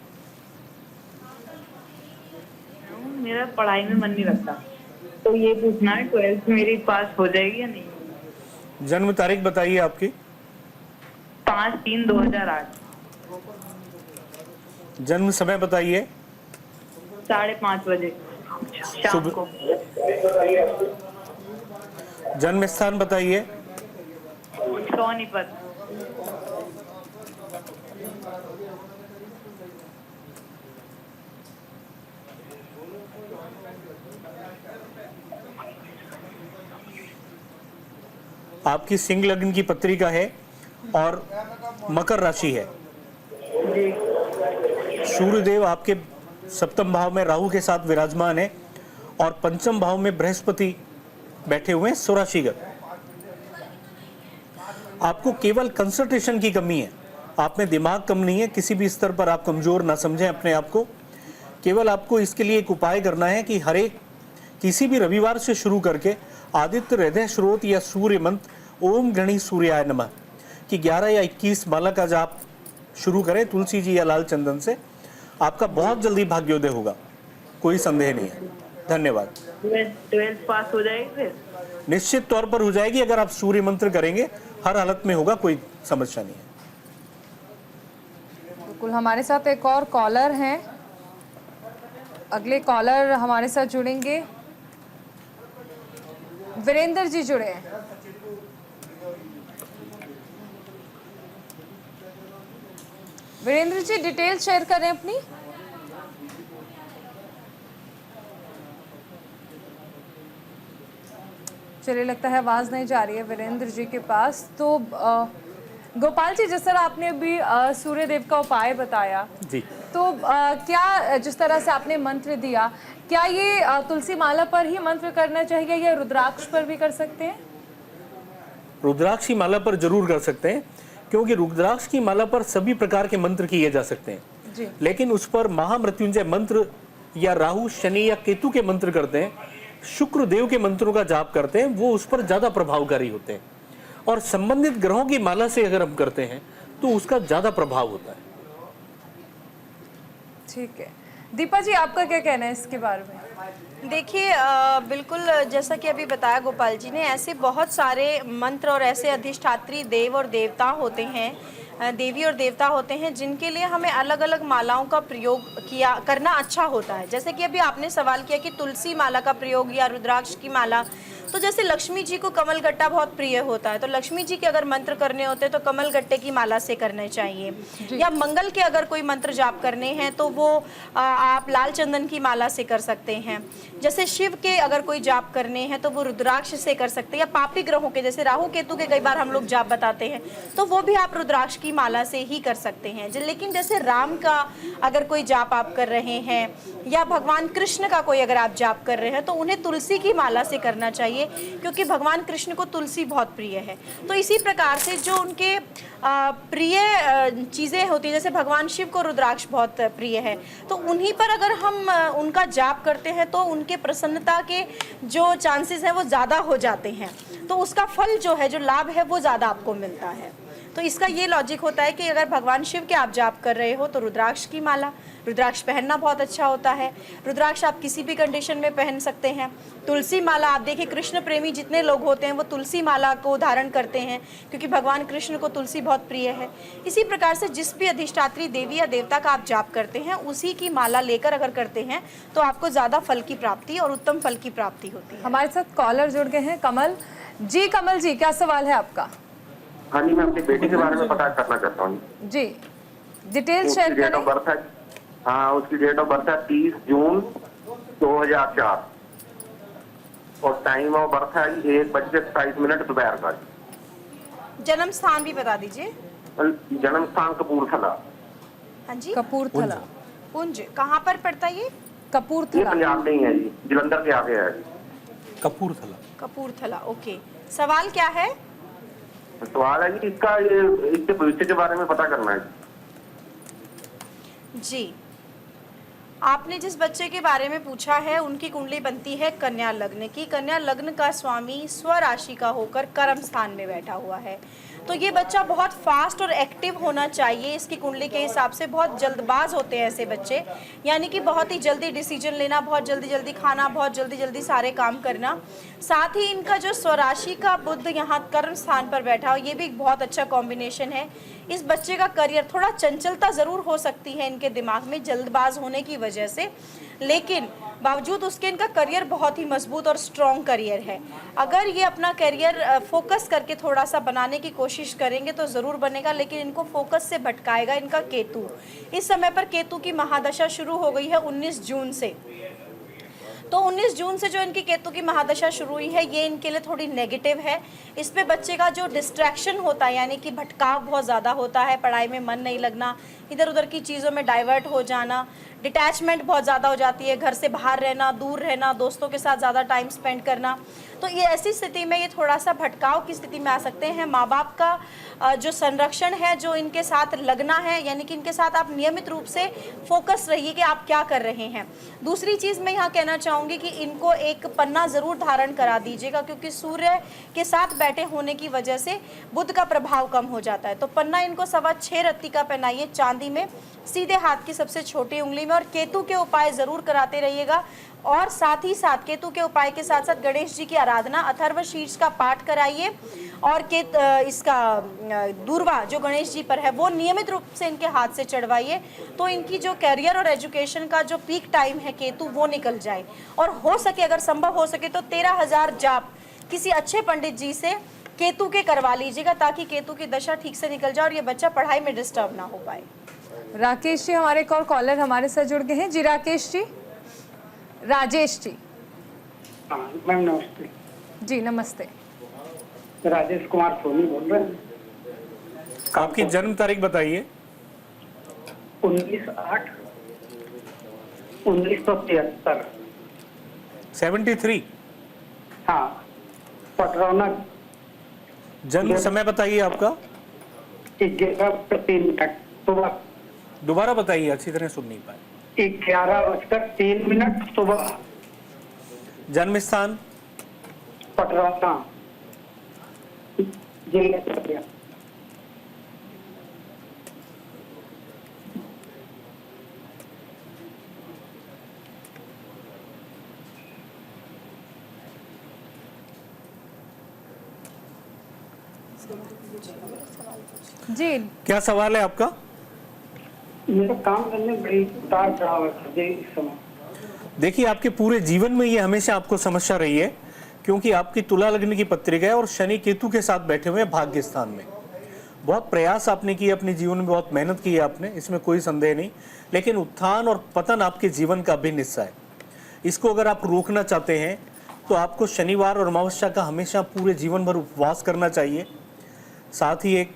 मेरा पढ़ाई में मन नहीं लगता, तो ये पूछना है 12th मेरी पास हो जाएगी या नहीं। जन्म तारीख बताइए आपकी। 5/3/2008। जन्म समय बताइए। 5:30 बजे शाम को। जन्म स्थान बताइए। सोनीपत। आपकी सिंह लग्न की पत्रिका है और मकर राशि है। सूर्यदेव आपके सप्तम भाव में राहु के साथ विराजमान है और पंचम भाव में बृहस्पति बैठे हुए हैं स्वराशिगत। आपको केवल कंसंट्रेशन की कमी है, आप में दिमाग कम नहीं है, किसी भी स्तर पर आप कमजोर ना समझें अपने आप को। केवल आपको इसके लिए एक उपाय करना है कि हर एक किसी भी रविवार से शुरू करके आदित्य हृदय स्रोत या सूर्य मंत्र ओम गणी सूर्याय नमः कि 11 या 21 माला का जाप शुरू करें तुलसी जी या लाल चंदन से। आपका बहुत जल्दी भाग्योदय होगा, कोई संदेह नहीं है। धन्यवाद। 12th पास हो जाएगी फिर? निश्चित तौर पर हो जाएगी, अगर आप सूर्य मंत्र करेंगे हर हालत में होगा, कोई समस्या नहीं है। बिल्कुल। हमारे साथ एक और कॉलर हैं, अगले कॉलर हमारे साथ जुड़ेंगे। वीरेंद्र जी जुड़े हैं। वीरेंद्र जी डिटेल शेयर करें अपनी। चलिए, लगता है आवाज नहीं जा रही है वीरेंद्र जी के पास। तो गोपाल जी, जिस तरह आपने अभी सूर्यदेव का उपाय बताया जी, तो क्या जिस तरह से आपने मंत्र दिया, क्या ये तुलसी माला पर ही मंत्र करना चाहिए या रुद्राक्ष पर भी कर सकते हैं? रुद्राक्ष की माला पर जरूर कर सकते हैं, क्योंकि रुद्राक्ष की माला पर सभी प्रकार के मंत्र किए जा सकते हैं जी। लेकिन उस पर महामृत्युंजय मंत्र या राहु शनि या केतु के मंत्र करते हैं, शुक्र देव के मंत्रों का जाप करते हैं, वो उस पर ज्यादा प्रभावकारी होते हैं। और संबंधित ग्रहों की माला से अगर हम करते हैं तो उसका ज्यादा प्रभाव होता है। ठीक है। दीपा जी, आपका क्या कहना है इसके बारे में? देखिए बिल्कुल जैसा कि अभी बताया गोपाल जी ने, ऐसे बहुत सारे मंत्र और ऐसे अधिष्ठात्री देव और देवता होते हैं, देवी और देवता होते हैं, जिनके लिए हमें अलग अलग मालाओं का प्रयोग करना अच्छा होता है। जैसे कि अभी आपने सवाल किया कि तुलसी माला का प्रयोग या रुद्राक्ष की माला, तो जैसे लक्ष्मी जी को कमल गट्टा बहुत प्रिय होता है, तो लक्ष्मी जी के अगर मंत्र करने होते हैं तो कमल गट्टे की माला से करने चाहिए। या मंगल के अगर कोई मंत्र जाप करने हैं तो वो आप लाल चंदन की माला से कर सकते हैं। जैसे शिव के अगर कोई जाप करने हैं तो वो रुद्राक्ष से कर सकते हैं, या पापी ग्रहों के जैसे राहु केतु के कई बार हम लोग जाप बताते हैं, तो वो भी आप रुद्राक्ष की माला से ही कर सकते हैं। लेकिन जैसे राम का अगर कोई जाप आप कर रहे हैं या भगवान कृष्ण का कोई अगर आप जाप कर रहे हैं तो उन्हें तुलसी की माला से करना चाहिए, क्योंकि भगवान कृष्ण को तुलसी बहुत प्रिय है। तो इसी प्रकार से जो उनके प्रिय चीज़ें होती हैं, जैसे भगवान शिव को रुद्राक्ष बहुत प्रिय है, तो उन्हीं पर अगर हम उनका जाप करते हैं तो उनके प्रसन्नता के जो चांसेस हैं वो ज़्यादा हो जाते हैं, तो उसका फल जो है, जो लाभ है, वो ज़्यादा आपको मिलता है। तो इसका ये लॉजिक होता है कि अगर भगवान शिव के आप जाप कर रहे हो तो रुद्राक्ष की माला, रुद्राक्ष पहनना बहुत अच्छा होता है। रुद्राक्ष आप किसी भी कंडीशन में पहन सकते हैं। तुलसी माला, आप देखिए कृष्ण प्रेमी जितने लोग होते हैं वो तुलसी माला को धारण करते हैं, क्योंकि भगवान कृष्ण को तुलसी बहुत प्रिय है। इसी प्रकार से जिस भी अधिष्ठात्री देवी या देवता का आप जाप करते हैं उसी की माला लेकर अगर करते हैं तो आपको ज़्यादा फल की प्राप्ति और उत्तम फल की प्राप्ति होती है। हमारे साथ कॉलर जुड़ गए हैं, कमल जी। कमल जी, क्या सवाल है आपका? हाँ जी, मैं अपने बेटे के बारे में पता करना चाहता हूँ जी, डिटेल शेयर डेट ऑफ करें। बर्थ है, हाँ उसकी डेट ऑफ बर्थ है 30 जून 2004 और टाइम ऑफ बर्थ है 1:27 दोपहर का। जन्म स्थान भी बता दीजिए। जन्म स्थान कपूरथला। हाँ जी, कपूरथला। पुंज कहाँ पर पड़ता है ये? ये कपूरथला पंजाब नहीं है जी, जलंधर के आगे है। कपूरथला। कपूरथला, ओके। सवाल क्या है? सवाल है जी इसका, इसके भविष्य के बारे में पता करना है जी। आपने जिस बच्चे के बारे में पूछा है उनकी कुंडली बनती है कन्या लग्न की। कन्या लग्न का स्वामी स्वराशि का होकर कर्म स्थान में बैठा हुआ है, तो ये बच्चा बहुत फास्ट और एक्टिव होना चाहिए। इसकी कुंडली के हिसाब से बहुत जल्दबाज होते हैं ऐसे बच्चे, यानी कि बहुत ही जल्दी डिसीजन लेना, बहुत जल्दी जल्दी खाना, बहुत जल्दी जल्दी सारे काम करना। साथ ही इनका जो स्वराशि का बुध यहाँ कर्म स्थान पर बैठा हो, ये भी एक बहुत अच्छा कॉम्बिनेशन है। इस बच्चे का करियर, थोड़ा चंचलता ज़रूर हो सकती है इनके दिमाग में जल्दबाज होने की वजह से, लेकिन बावजूद उसके इनका करियर बहुत ही मजबूत और स्ट्रॉन्ग करियर है। अगर ये अपना करियर फोकस करके थोड़ा सा बनाने की कोशिश करेंगे तो ज़रूर बनेगा, लेकिन इनको फोकस से भटकाएगा इनका केतु। इस समय पर केतु की महादशा शुरू हो गई है 19 जून से, तो 19 जून से जो इनकी केतु की महादशा शुरू हुई है ये इनके लिए थोड़ी नेगेटिव है। इसमें बच्चे का जो डिस्ट्रैक्शन होता है, यानी कि भटकाव बहुत ज़्यादा होता है, पढ़ाई में मन नहीं लगना, इधर उधर की चीज़ों में डाइवर्ट हो जाना, डिटैचमेंट बहुत ज़्यादा हो जाती है, घर से बाहर रहना, दूर रहना, दोस्तों के साथ ज़्यादा टाइम स्पेंड करना। तो ये ऐसी स्थिति में ये थोड़ा सा भटकाव की स्थिति में आ सकते हैं। माँ बाप का जो संरक्षण है, जो इनके साथ लगना है, यानी कि इनके साथ आप नियमित रूप से फोकस रहिए कि आप क्या कर रहे हैं। दूसरी चीज़ मैं यहाँ कहना चाहूँगी कि इनको एक पन्ना ज़रूर धारण करा दीजिएगा, क्योंकि सूर्य के साथ बैठे होने की वजह से बुध का प्रभाव कम हो जाता है। तो पन्ना इनको 6.25 रत्ती का पहनाइए चांदी में, सीधे हाथ की सबसे छोटी उंगली में, और केतु के उपाय ज़रूर कराते रहिएगा। और साथ ही साथ केतु के उपाय के साथ साथ गणेश जी की आराधना, अथर्व शीर्ष का पाठ कराइए, और इसका दूर्वा जो गणेश जी पर है वो नियमित रूप से इनके हाथ से चढ़वाइए, तो इनकी जो कैरियर और एजुकेशन का जो पीक टाइम है केतु वो निकल जाए। और हो सके, अगर संभव हो सके तो 13,000 जाप किसी अच्छे पंडित जी से केतु के करवा लीजिएगा, ताकि केतु की दशा ठीक से निकल जाए और ये बच्चा पढ़ाई में डिस्टर्ब ना हो पाए। राकेश जी हमारे एक और कॉलर हमारे साथ जुड़ गए हैं। जी राकेश जी। राजेश जी। मैम नमस्ते। जी नमस्ते। राजेश कुमार सोनी बोल रहे हैं। आपकी जन्म तारीख बताइए। 19/8/1973। 73। हाँ, पटरौना। जन्म समय बताइए आपका। 11:03 सुबह। दोबारा बताइए, अच्छी तरह सुन नहीं पाए। 11:03 सुबह। जन्म स्थान पटरौना जिला। जी क्या सवाल है आपका? मेरा काम करने में बड़ी उतार चढ़ाव है इस समय। देखिए, आपके पूरे जीवन में ये हमेशा आपको समस्या रही है, क्योंकि आपकी तुला लग्न की पत्रिका है और शनि केतु के साथ बैठे हुए हैं भाग्य स्थान में। बहुत प्रयास आपने किए अपने जीवन में, बहुत मेहनत की है आपने, इसमें कोई संदेह नहीं, लेकिन उत्थान और पतन आपके जीवन का अभिन्न हिस्सा है। इसको अगर आप रोकना चाहते हैं तो आपको शनिवार और अमावस्या का हमेशा पूरे जीवन भर उपवास करना चाहिए। साथ ही एक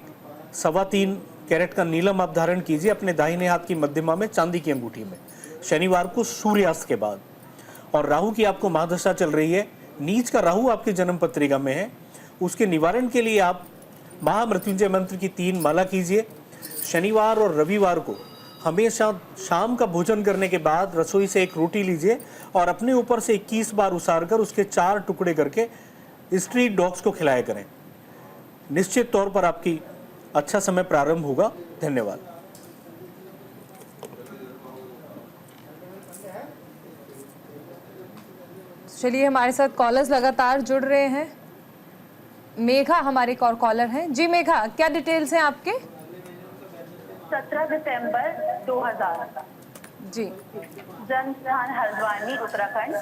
3.25 कैरेट का नीलम आप धारण कीजिए अपने दाहिने हाथ की मध्यमा में चांदी की अंगूठी में, शनिवार को सूर्यास्त के बाद। और राहु की आपको महादशा चल रही है, नीच का राहु आपकी जन्म पत्रिका में है, उसके निवारण के लिए आप महामृत्युंजय मंत्र की 3 माला कीजिए। शनिवार और रविवार को हमेशा शाम का भोजन करने के बाद रसोई से एक रोटी लीजिए और अपने ऊपर से 21 बार उसार कर उसके 4 टुकड़े करके स्ट्रीट डॉग्स को खिलाया करें। निश्चित तौर पर आपकी अच्छा समय प्रारंभ होगा। धन्यवाद। चलिए, हमारे साथ कॉलर्स लगातार जुड़ रहे हैं। मेघा हमारे एक और कॉलर हैं। जी मेघा, क्या डिटेल्स हैं आपके? 17 दिसंबर 2000। जी। जन्म स्थान हल्द्वानी उत्तराखंड।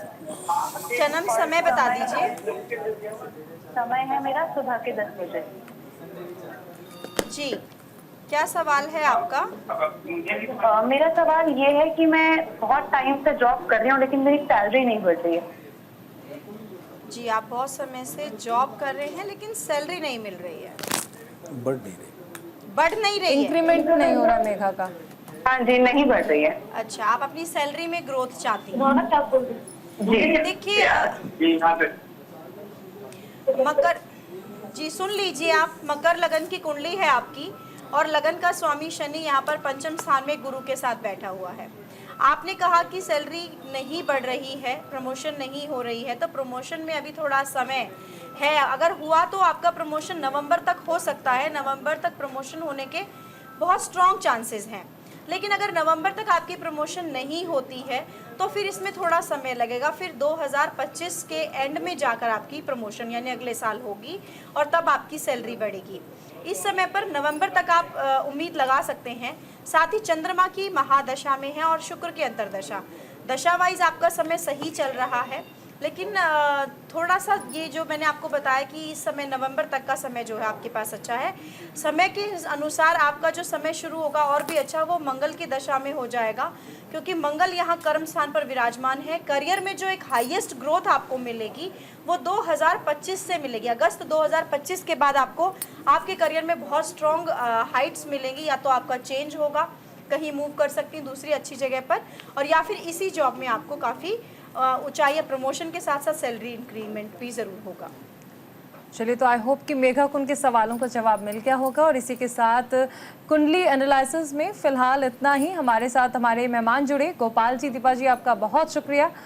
जन्म समय बता दीजिए। समय है मेरा सुबह के 10 बजे। जी, क्या सवाल है आपका? मेरा सवाल ये है कि मैं बहुत टाइम से जॉब कर रही हूँ लेकिन मेरी सैलरी नहीं बढ़ रही है। जी, आप बहुत समय से जॉब कर रहे हैं लेकिन सैलरी नहीं मिल रही है। बढ़ नहीं रही, इंक्रीमेंट नहीं हो रहा मेघा का। हाँ जी, नहीं बढ़ रही है। अच्छा, आप अपनी सैलरी में ग्रोथ चाहती हैं। देखिए मकर, जी सुन लीजिए, आप मकर लगन की कुंडली है आपकी और लगन का स्वामी शनि यहाँ पर पंचम स्थान में गुरु के साथ बैठा हुआ है। आपने कहा कि सैलरी नहीं बढ़ रही है, प्रमोशन नहीं हो रही है, तो प्रमोशन में अभी थोड़ा समय है। अगर हुआ तो आपका प्रमोशन नवंबर तक हो सकता है। नवंबर तक प्रमोशन होने के बहुत स्ट्रॉन्ग चांसेस हैं। लेकिन अगर नवंबर तक आपकी प्रमोशन नहीं होती है तो फिर इसमें थोड़ा समय लगेगा। फिर 2025 के एंड में जाकर आपकी प्रमोशन यानी अगले साल होगी और तब आपकी सैलरी बढ़ेगी। इस समय पर नवंबर तक आप उम्मीद लगा सकते हैं। साथ ही चंद्रमा की महादशा में है और शुक्र की अंतर्दशा, दशा वाइज आपका समय सही चल रहा है। लेकिन थोड़ा सा ये जो मैंने आपको बताया कि इस समय नवंबर तक का समय जो है आपके पास अच्छा है। समय के अनुसार आपका जो समय शुरू होगा और भी अच्छा, वो मंगल की दशा में हो जाएगा, क्योंकि मंगल यहाँ कर्म स्थान पर विराजमान है। करियर में जो एक हाईएस्ट ग्रोथ आपको मिलेगी वो 2025 से मिलेगी। अगस्त 2025 के बाद आपको आपके करियर में बहुत स्ट्रॉन्ग हाइट्स मिलेंगी। या तो आपका चेंज होगा, कहीं मूव कर सकती हैं दूसरी अच्छी जगह पर, और या फिर इसी जॉब में आपको काफ़ी ऊंचाई या प्रमोशन के साथ साथ सैलरी इंक्रीमेंट भी ज़रूर होगा। चलिए, तो आई होप कि मेघा को उनके सवालों का जवाब मिल गया होगा। और इसी के साथ कुंडली एनालिसिस में फ़िलहाल इतना ही। हमारे साथ हमारे मेहमान जुड़े, गोपाल जी, दीपा जी, आपका बहुत शुक्रिया।